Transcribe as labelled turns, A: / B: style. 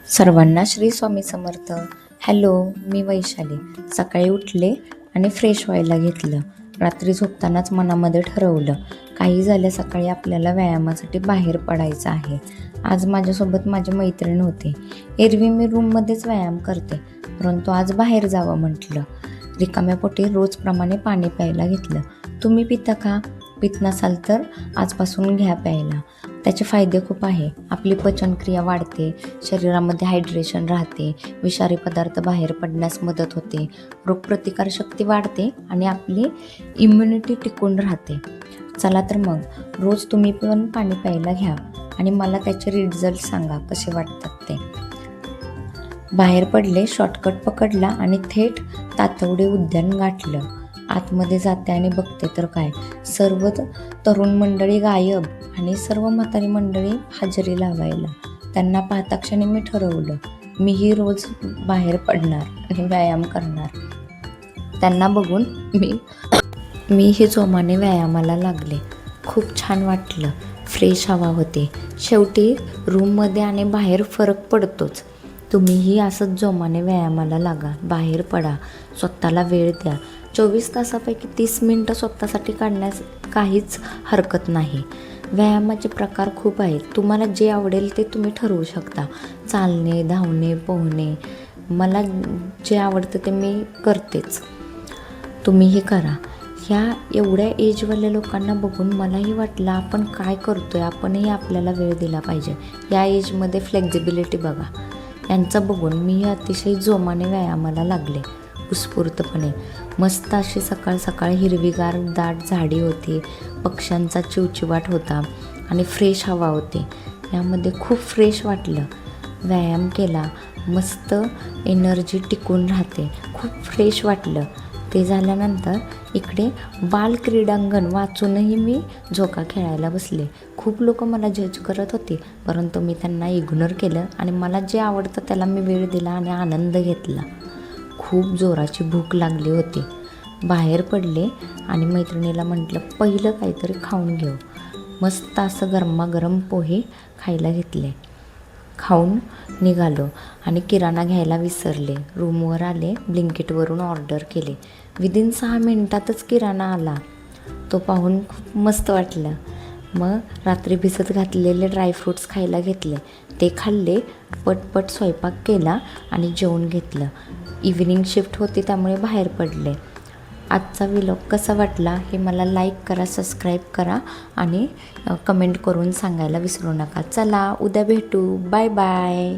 A: सर्वांना श्री स्वामी समर्थ. हॅलो, मी वैशाली. सकाळी उठले आणि फ्रेश व्हायला घेतलं. रात्री झोपतानाच मनामध्ये ठरवलं, काही झालं सकाळी आपल्याला व्यायामासाठी बाहेर पडायचं आहे. आज माझ्यासोबत माझी मैत्रीण होती. एरवी मी रूममध्येच व्यायाम करते, परंतु आज बाहेर जावं म्हटलं. रिकाम्या पोटी रोजप्रमाणे पाणी प्यायला घेतलं. तुम्ही पिता का? पित नसाल तर आजपासून घ्या प्यायला. त्याचे फायदे खूप आहे. आपली पचनक्रिया वाढते, शरीरामध्ये हायड्रेशन राहते, विषारी पदार्थ बाहेर पडण्यास मदत होते, रोगप्रतिकारशक्ती वाढते आणि आपली इम्युनिटी टिकून राहते. चला तर मग रोज तुम्ही पण पाणी प्यायला घ्या आणि मला त्याचे रिझल्ट सांगा कसे वाटतात ते. बाहेर पडले, शॉर्टकट पकडला आणि थेट तातवडे उद्यान गाठलं. आतमध्ये जाते आणि बघते तर काय, सर्व तरुण मंडळी गायब आणि सर्व म्हातारी मंडळी हजेरी लावायला. त्यांना पाहता क्षणी मी ठरवलं, मीही रोज बाहेर पडणार आणि व्यायाम करणार. त्यांना बघून मीही जोमाने व्यायामाला लागले. खूप छान वाटलं, फ्रेश हवा होते. शेवटी रूममध्ये आणि बाहेर फरक पडतोच. तुम्हीही असंच जोमाने व्यायामाला लागा, बाहेर पडा, स्वतःला वेळ द्या. 24 तासापैकी 30 मिनटं स्वतःसाठी काढण्यास काहीच हरकत नाही. व्यायामाचे प्रकार खूप आहेत. तुम्हाला जे आवडेल ते तुम्ही ठरवू शकता. चालणे, धावणे, पोहणे, मला जे आवडतं ते मी करतेच. तुम्हीही करा. ह्या एवढ्या एजवाल्या लोकांना बघून मलाही वाटलं, आपण काय करतोय, आपणही आपल्याला वेळ दिला पाहिजे. या एजमध्ये फ्लेक्झिबिलिटी बघा. यांचं बघून मीही अतिशय जोमाने व्यायामाला लागले, उत्स्फूर्तपणे. मस्त अशी सकाळ सकाळ हिरवीगार दाट झाडी होती, पक्ष्यांचा चिवचिवाट होता आणि फ्रेश हवा होती. यामध्ये खूप फ्रेश वाटलं. व्यायाम केला, मस्त एनर्जी टिकून राहते, खूप फ्रेश वाटलं. ते झाल्यानंतर इकडे बाल क्रीडांगण वाचूनही मी झोका खेळायला बसले. खूप लोक मला जज करत होते, परंतु मी त्यांना इग्नोर केलं आणि मला जे आवडतं त्याला मी वेळ दिला आणि आनंद घेतला. खूप जोराची भूक लागली होती. बाहेर पडले आणि मैत्रिणीला म्हटलं, पहिलं काहीतरी खाऊन घेऊ. मस्त असं गरमागरम पोहे खायला घेतले. खाऊन निघालो आणि किराणा घ्यायला विसरले. रूमवर आले, ब्लिंकिटवरून ऑर्डर केले. विदिन 6 मिनिटातच किराणा आला. तो पाहून खूप मस्त वाटलं. मग रात्री भिजत घातलेले ड्रायफ्रूट्स खायला घेतले. ते खाल्ले, पटपट स्वयंपाक केला आणि जेवून घेतलं. इव्हिनिंग शिफ्ट होती त्यामुळे बाहेर पडले. आजचा व्लॉग कसा वाटला हे मला लाईक करा, सबस्क्राईब करा आणि कमेंट करून सांगायला विसरू नका. चला, उद्या भेटू. Bye bye.